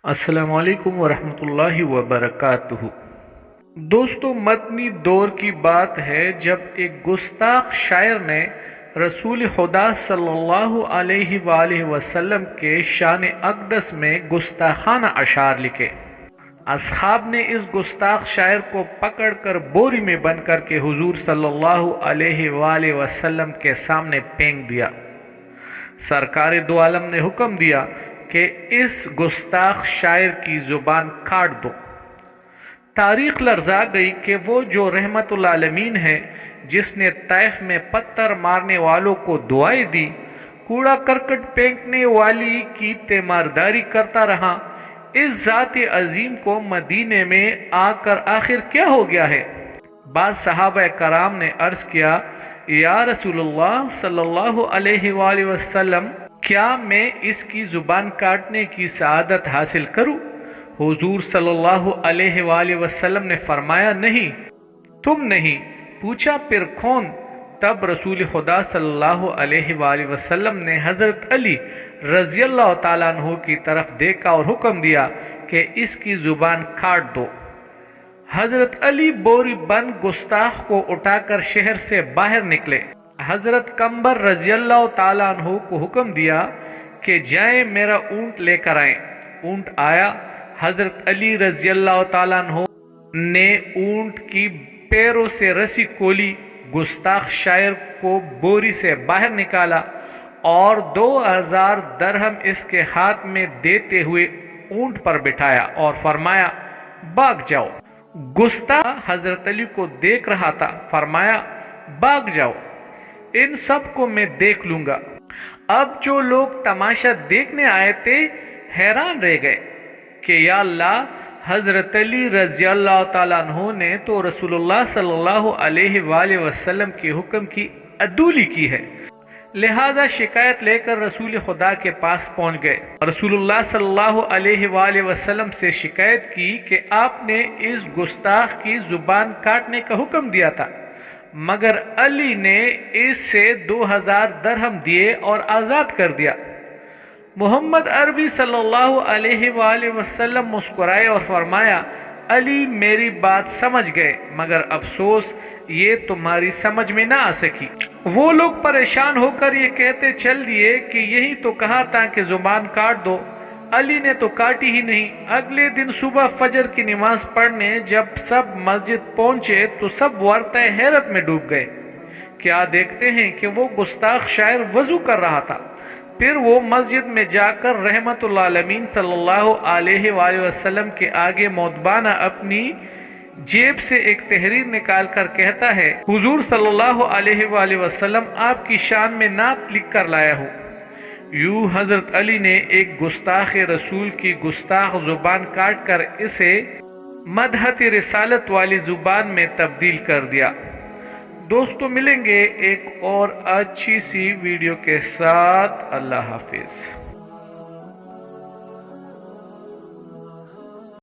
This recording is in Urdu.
السلام علیکم ورحمۃ اللہ وبرکاتہ۔ دوستو، مدنی دور کی بات ہے جب ایک گستاخ شاعر نے رسول خدا صلی اللہ علیہ وآلہ وسلم کے شان اقدس میں گستاخانہ اشعار لکھے۔ اصحاب نے اس گستاخ شاعر کو پکڑ کر بوری میں بند کر کے حضور صلی اللہ علیہ وآلہ وسلم کے سامنے پھینک دیا۔ سرکار دو عالم نے حکم دیا کہ اس گستاخ شاعر کی زبان کاٹ دو۔ تاریخ لرزا گئی کہ وہ جو رحمت العالمین ہے، جس نے طائف میں پتھر مارنے والوں کو دعائیں دی، کوڑا کرکٹ پھینکنے والی کی تیمارداری کرتا رہا، اس ذات عظیم کو مدینے میں آ کر آخر کیا ہو گیا ہے؟ بعض صحابہ کرام نے عرض کیا، یا رسول اللہ صلی اللہ علیہ وآلہ وسلم، کیا میں اس کی زبان کاٹنے کی سعادت حاصل کروں؟ حضور صلی اللہ علیہ وآلہ وسلم نے فرمایا، نہیں، تم نہیں۔ پوچھا، پھر کون؟ تب رسول خدا صلی اللہ علیہ وآلہ وسلم نے حضرت علی رضی اللہ تعالیٰ عنہ کی طرف دیکھا اور حکم دیا کہ اس کی زبان کاٹ دو۔ حضرت علی بوری بند گستاخ کو اٹھا کر شہر سے باہر نکلے۔ حضرت قمبر رضی اللہ تعالیٰ عنہ کو حکم دیا کہ جائیں میرا اونٹ لے کر آئیں۔ اونٹ آیا۔ حضرت علی رضی اللہ تعالیٰ عنہ نے اونٹ کی پیروں سے رسی کھولی، گستاخ شاعر کو بوری سے باہر نکالا اور 2000 درہم اس کے ہاتھ میں دیتے ہوئے اونٹ پر بٹھایا اور فرمایا، بھاگ جاؤ۔ گستاخ حضرت علی کو دیکھ رہا تھا، فرمایا، بھاگ جاؤ، ان سب کو میں دیکھ لوں گا۔ اب جو لوگ تماشا دیکھنے آئے تھے حیران رہ گئے کہ یا اللہ، حضرت علی رضی اللہ تعالیٰ عنہ نے تو رسول اللہ صلی اللہ علیہ وآلہ وسلم کے حکم کی عدولی کی ہے۔ لہذا شکایت لے کر رسول خدا کے پاس پہنچ گئے۔ رسول اللہ صلی اللہ علیہ وآلہ وسلم سے شکایت کی کہ آپ نے اس گستاخ کی زبان کاٹنے کا حکم دیا تھا، مگر علی نے اس سے 2000 درہم دیے اور آزاد کر دیا۔ محمد عربی صلی اللہ علیہ وآلہ وسلم مسکرائے اور فرمایا، علی میری بات سمجھ گئے، مگر افسوس یہ تمہاری سمجھ میں نہ آ سکی۔ وہ لوگ پریشان ہو کر یہ کہتے چل دیے کہ یہی تو کہا تھا کہ زبان کاٹ دو، علی نے تو کاٹی ہی نہیں۔ اگلے دن صبح فجر کی نماز پڑھنے جب سب مسجد پہنچے تو سب ورطہ حیرت میں ڈوب گئے۔ کیا دیکھتے ہیں کہ وہ گستاخ شاعر وضو کر رہا تھا۔ پھر وہ مسجد میں جا کر رحمت العالمین صلی اللہ علیہ وآلہ وسلم کے آگے مودبانہ اپنی جیب سے ایک تحریر نکال کر کہتا ہے، حضور صلی اللہ علیہ وآلہ وسلم، آپ کی شان میں نعت لکھ کر لایا ہوں۔ یوں حضرت علی نے ایک گستاخ رسول کی گستاخ زبان کاٹ کر اسے مدحت رسالت والی زبان میں تبدیل کر دیا۔ دوستو، ملیں گے ایک اور اچھی سی ویڈیو کے ساتھ۔ اللہ حافظ۔